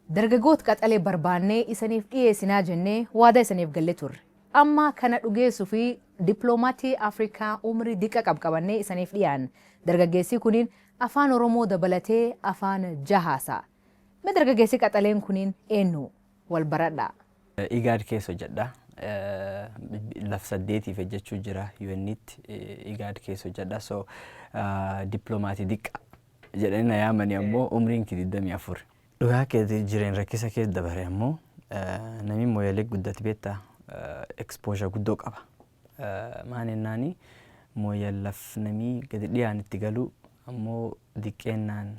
Dargaggoota qaxalee barbaannee isaniif dhiyeessinaa jennee waada isaniif galle turre. Amma kana dhugeessuu fi dippiloomatii Afrikaa umrii diqa qabqabannee isaniif dhiyaan. Dargaggeessi kuniin afaan Oromoo dabalatee afaan jahaasa. Mee dargaggeessi qaxaleen kuniin eenyu wal baradhaa? Igaad keessa hojjedha. Laf saddeetiif hojjechuu jira UN'tti Igaad keessa hojjedha. So dippiloomatii diqa jedhanii na yaamani ammoo umriin kee 24. Dhugaa keetii jireen rakkisa keessa dabare ammoo namni mooyalee guddate beektaa exposure guddoo qaba. Maan ennaani mooyal laf namii gadi dhiyaan itti galu ammoo diqqeennaan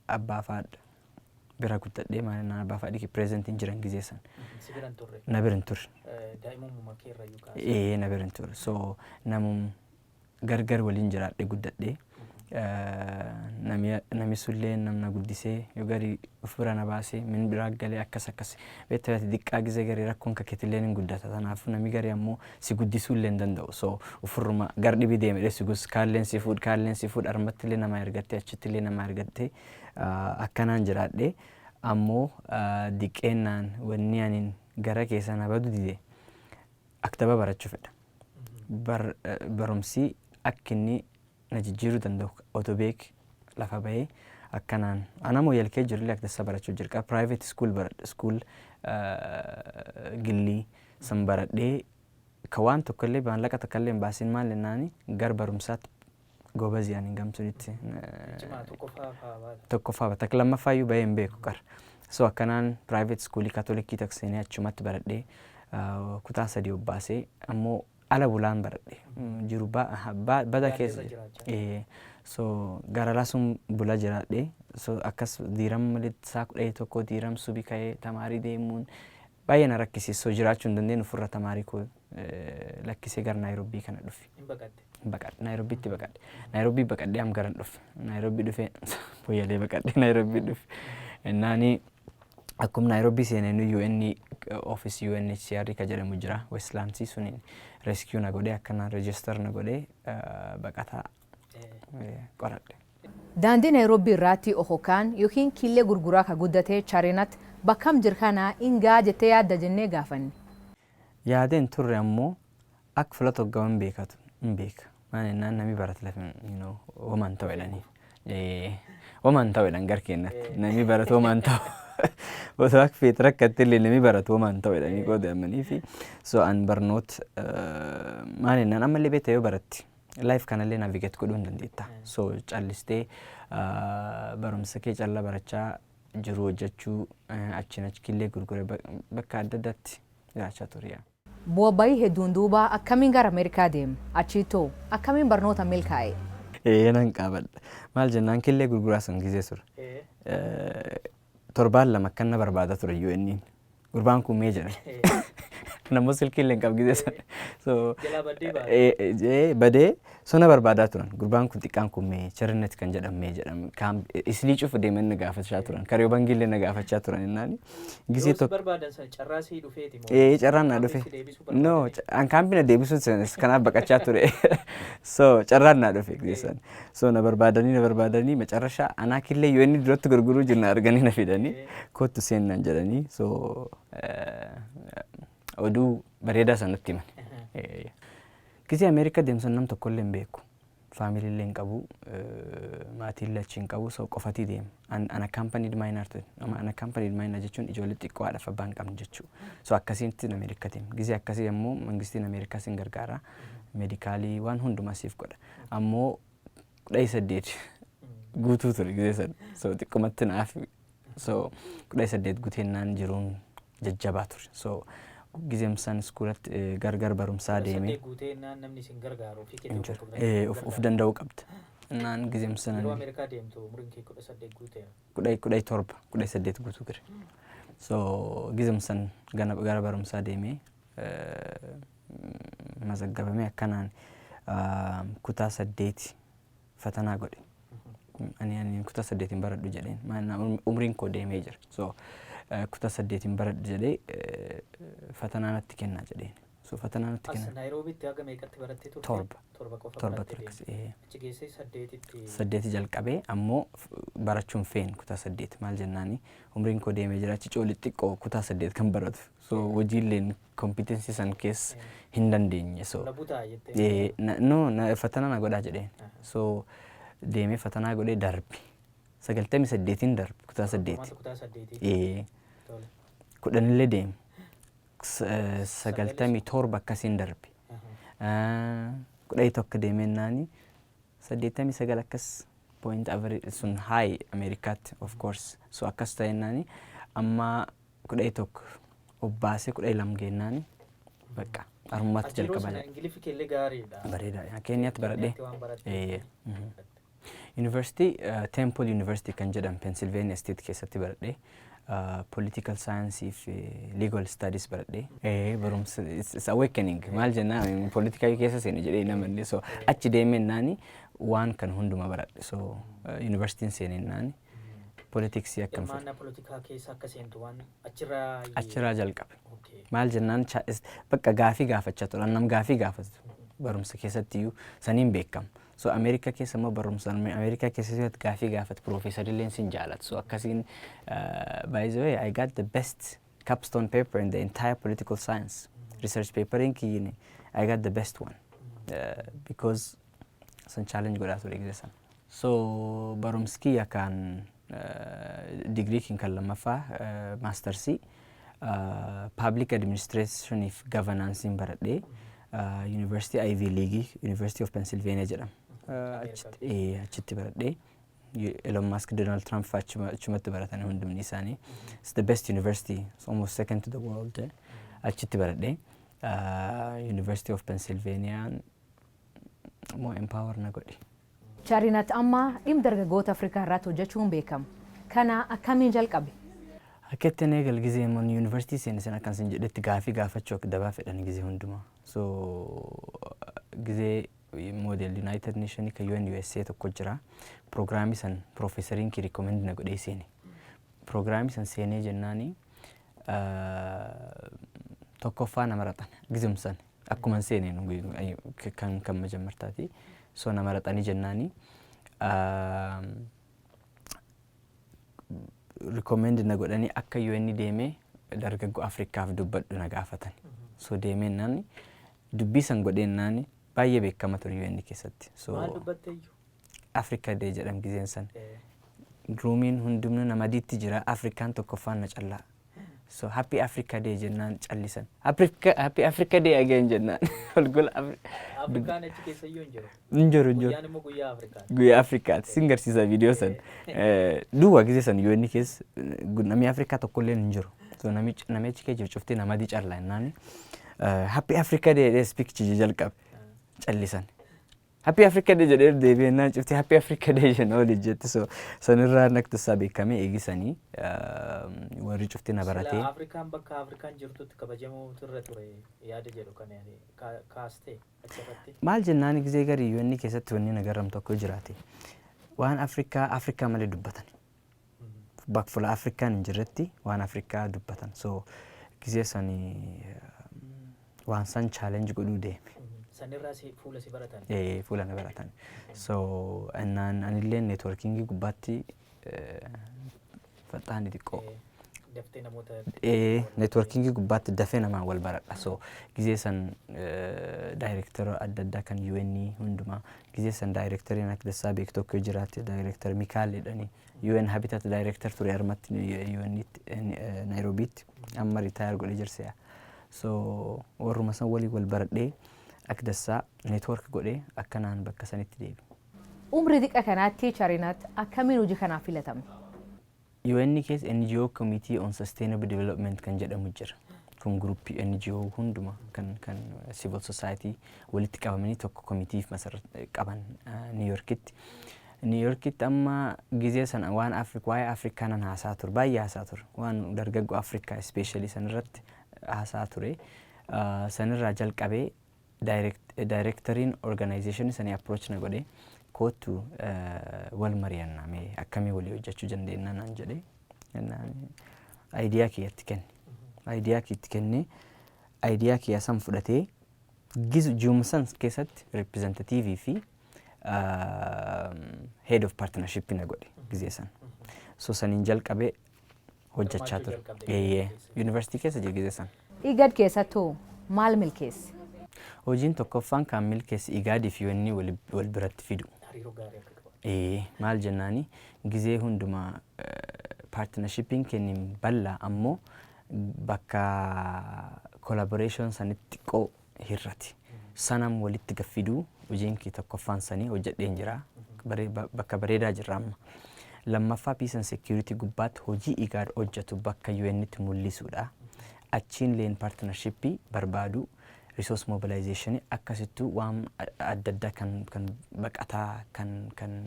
abbaa faadha. Bira guddadhee maan ennaan abbaa faadhii presentiin jiran gizeessan. Na birin turre. Daa'imummaa kee irra yuukaa. Na birin turre. So namum gargar waliin jiraadhe guddadhee. Nami sullee namna guddisee yoo gari of bira na baasee min biraa galee akkas beektaa diqqaa gizee garii rakkoon kakkeetillee ni guddata kanaafuu nami garii ammoo si guddisuullee hin danda'u so ofirruma gar dhibi deemedhe si gus kaalleen si fuudh armattillee nama ergattee achittillee nama ergattee akkanaan jiraadhe ammoo diqqeennaan wanni anin gara keessa na badu dide aktaba barachuu fedha barumsi akkinni na jijjiiruu danda'u otobeek lafa bahee akkanaan ana mooyal kee jirullee akka barachuu jirqa private school baradhe school gillii san baradhee ka waan tokkollee maallaqa takkallee hin baasin maal ennaani gar barumsaatti goobazii ani gamsunitti tokkoffaa takka lammaffaayyuu bahee hin beeku qar so akkanaan private schoolii kaatolikii takseenee achumatti baradhee kutaa 3 obbaasee ammoo ala bulaan baradhe jiru bada keessa so garala sun bula jiraadhe so akkas diiram malitti saa kudhee tokko diiram subi ka'ee tamaarii deemuun baay'ee na rakkisiisoo jiraachuu hin dandeenye ofirra tamaarii koo lakkisee gara Naayiroobii kana dhufe. Naayiroobiitti baqadhe. Naayiroobii baqadhee am garan dhufe. Naayiroobii dhufe booyalee baqadhee Naayiroobii dhufe. Naani akkuma Naayiroobii seenee UN office UNHCR ka jedhamu jira Westlands suniin rescue na godhee akkanaan register na godhee baqataa qoradhe. Daandii Naayiroobii irraatti ohokaan yookiin killee gurguraa ka guddatee Charinatti bakkam jirkanaa ingaa jettee yaadda jennee gaafanne. Yaadeen turre ammoo akka filata hoggaman beekatu hin beeka. Maan ennaan nami barate lafin homan ta'u jedhanii. Homan ta'u jedhan gar keenyatti nami barate homan ta'u. Osoo akka feet rakkattillee nami barate homan ta'u jedhanii qoodamanii fi so an barnoot maan ennaan ammallee beektaa yoo baratti. Life kanallee navigate godhuu hin dandeetta. So callistee barumsa kee callaa barachaa jiru hojjechuu achiin achi killee gurguree bakka adda addaatti jiraachaa ture. Bu'aa hedduun duuba akkamiin gara Ameerikaa deemu? Achiitoo akkamiin barnoota milkaa'e? Nan qabadha. Maal jennaan killee gurguraa san gizee ture. Torbaan lama akkan na barbaada ture UN'n. Gurbaan kun mee jedhan. Namoo silkiillee hin qabu gizee sana. So badee so na barbaadaa turan. Gurbaan kun xiqqaan kun mee Charinet kan jedhamu mee jedhamu. Islii cufu deeman na gaafachaa turan. Kariyoo bangiillee na gaafachaa turan innaani. Gisee tokko barbaadan sana carraa sii dhufeeti moo? Carraan na dhufe. No, an kaampina deebisuun kanaaf baqachaa ture. So carraan na dhufe gizee sana. So na barbaadanii macarrashaa anaa killee UN duratti gurguruu jirna arganii na fidanii kootu seennan jedhanii so oduu bareedaa sanatti himan. Gisee Ameerikaa deemsan nam tokkollee hin beeku. Faamiliillee hin qabu, maatiillee achi hin qabu, so qofatii deema. Ana accompanied minor ture. Ana accompanied minor jechuun ijoollee xiqqoo haadhaaf abbaa hin qabne jechuudha. So akkasitti Ameerikaa deema. Gisee akkasii ammoo mangistiin Ameerikaa sin gargaara. Meedikaalii waan hundumaa siif godha. Ammoo 18 guutuu ture gisee sana. So xiqqumatti naaf so 18 guuteennaan jiruun jajjabaa ture. So gizemsan iskuulatti gargar barumsaa deemee namni sin gargaaru fi kennu of danda'uu qabda. Naan gizemsan yeroo Ameerikaa deemtu umriin kee 18 guutee 18 guutuu ture. So gizemsan gara barumsaa deemee mazaggabamee akkanaan kutaa 8 fatanaa godhe. Ani kutaa 8 baradhu jedheen maana umriin koo deemee jira. So kutaa 8 baradhu jedhee fatanaa natti kennaa jedheen. So fatanaa nutti As kennan. Naayiroobiitti haga meeqatti barattee turte? Torba. Torba qofa Torba barattee ture akkas. deemte. Achi geessee saddeetitti. Saddeeti jalqabee ammoo barachuun feen kutaa saddeet maal jennaani umriin koo deemee jira achi cooli xiqqoo kutaa saddeet kan baratu. So hojiilleen kompiitensii san keessa hin dandeenye. So Labutaa jettee. fatanaa na godhaa jedheen. So deemee fatanaa godhee darbe. 98 darbe kutaa saddeeti. Kutaa saddeetii. Tole. Kudhanillee deeme. 97 akkasiin darbe. 11 deemennaani 89 akkas point average sun high Amerikaatti of course. So akkas ta'ennaani amma 11 obbaasee 12 geennaani bakka armummaatti jalqabaa jira. Ingilifi keellee gaariidha. Bareeda. Keenyaatti baradhee. University Temple University kan jedhamu Pennsylvania State keessatti baradhee. Political science fi legal studies baradhee. Barumsa it's awakening maal jennaan political keessa seene jedhee namanne so achi deemennaani waan kan hunduma baradhe. So university seenennaani politics akkam Maana politikaa keessa akka seentu waan achirraa jalqabe. Maal jennaan bakka gaafii gaafachaa ture nam gaafii gaafatu barumsa keessatti iyyuu saniin beekama. So America keessa immoo barumsa America keessatti gaafii gaafatu profeessarilleen sin jaalatu. So akkasiin by the way I got the best capstone paper in the entire political science research paper in kiyine I got the best one because san challenge godhaa ture eegsisan. So barumsi kiyya kan degree kin kan lammaffaa mastersii public administration if governance in baradhee University Ivy League University of Pennsylvania jedhama. Achitti baradhee Elon Musk, Donald Trump achumatti baratanii hundumni isaanii. It's the best university. It's almost second to the world. Achitti baradhee University of Pennsylvania more empower na godhe. Charinat amma dhimma dargaggoota Afrikaa irratti hojjechuun beekama. Kana akkamiin jalqabe? Akketti eegal gizee mon university seensan akkan sin jedhetti gaafii gaafachuu akka dabaa fedhan gizee hundumaa. So gizee model United Nation ka USA tokko jira. Programii san professoriin ki recommend na godhee seene. Programii san seenee jennaani tokkoffaa nama raxan gizum san akkuma seeneen kan majammartaati. So nama raxanii jennaani recommend na godhanii akka UN deemee dargaggoo Afrikaaf dubbadhu na gaafatan. So deemennaan dubbii san godheennaani baay'ee beekama ture UN keessatti. So maal dubbatteeyyu? Africa Day jedham gizeen san. Roomiin hundumnu nama diitti jira Afrikaan tokkoffaan na callaa. So happy Africa Day jennaan callisan. Happy Africa Day again jennaan. Walgula Afrikaan achi keessa iyyuu hin jiru. Injiru. Guyyaan immoo guyyaa Afrikaati. Guyyaa Afrikaati. Singarsiisa viidiyoo san. Duwwaa gizee san UN keessa namni Afrikaa tokkollee hin jiru. So namichi achi kee jiru cuftee nama dii callaa jennaani. Happy Africa Day jedhee speech jalqabe. Callisan. Happy Africa Day jedhee deebi'ennaan cuftee Happy Africa Day jenna waliin jetti. So sanirraa naktasaa beekamee eegisanii warri cuftee na baratee. Afrikaan bakka Afrikaan jirtutti kabajamuu turre ture yaada jedhu kan kaastee achirratti. Maal jennaani gizee garii UN keessatti wanni nagaram tokko jiraate. Waan Afrikaa malee dubbatan. Bakka fuula Afrikaan hin jirretti waan Afrikaa dubbatan. So gizee sanii waan san challenge godhuu deeme. Sanirraa fuula si baratan. Fuula na baratan. So anillee networking gubbaatti faxaani xiqqoo. Daftee namoota. Networking gubbaatti dafee namaa wal baradha. So gizee san director adda addaa kan UN hundumaa gizee san directoriin akka dassaa beeku tokko jiraate director Mikael jedhanii UN Habitat director ture armatti UN Nairobiitti amma retire godhee jirseya. So warruma san walii wal baradhee akka dassaa network godhee akkanaan bakka sanitti deebi. Umrii xiqqaa kanaatti Charinat akkamiin hojii kanaaf filatame? UN keessa NGO Committee on Sustainable Development kan jedhamu jira. Kun gruppii NGO hunduma kan civil society walitti qabamanii tokko committeef qaban New Yorkitti. New Yorkitti amma gizee sana waan waa'ee Afrikaanan haasaa ture baay'ee haasaa ture waan dargaggoo Afrikaa especially sanirratti haasaa ture. Sanirraa jalqabee directoriin organization sanii approach na godhee kootu wal mari'annaa mee akkamii walii hojjechuu dandeenya naan jedhee idea kiyyatti kenne. Idea kiitti kennee Ayidiyaa kiyya san fudhatee ji'umsan keessatti reprezentativii fi head of partnership na godhe gizee san. So saniin jalqabee hojjechaa ture. University keessa jira gizee san. IGAD keessattuu maal milkeessi? Hojiin tokkoffaan kan milkeessi IGAD fi UN wal biratti fidu. Maal jennaani gizee hundumaa partnershipiin kennin bal'aa ammoo bakka collaboration sanitti xiqqoo hirrati. Sanam walitti gaffiduu hojiin kee tokkoffaan sanii hojjedheen jira. Bakka bareedaa jirra amma. Lammaffaa peace and security gubbaatti hojii IGAD hojjetu bakka UN'tti mul'isuudha. Achiin leen partnershipii barbaadu resource mobilization akkasittuu waan adda addaa kan baqataa kan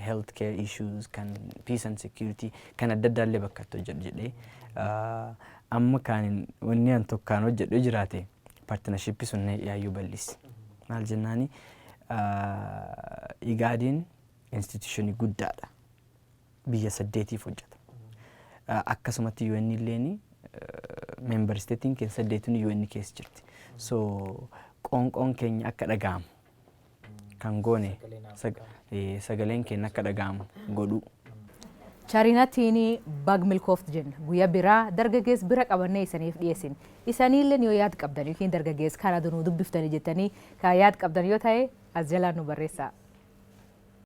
health care issues kan peace and security kan adda addaa illee bakka itti hojjedhu jedhee amma kan wanni an tokkaan hojjedhu jiraate partnershipii sun yaayyuu bal'isi. Maal jennaani IGADin institutionii guddaadha. Biyya 8tiif hojjeta. Akkasumatti UN illeen member statein keessa 8 UN keessa jirti. So qoonqoon keenya akka dhaga'amu kan goone sagaleen keenya akka dhaga'amu godhu. Charinaatiin bag milkooftu jenna. Guyyaa biraa dargaggeessa bira qabannee isaniif dhiyeessin. Isaniillee yoo yaad qabdan yookiin dargaggeessa karaa dunuu dubbiftanii jettanii kan yaad qabdan yoo ta'e as jalaan nu barreessaa.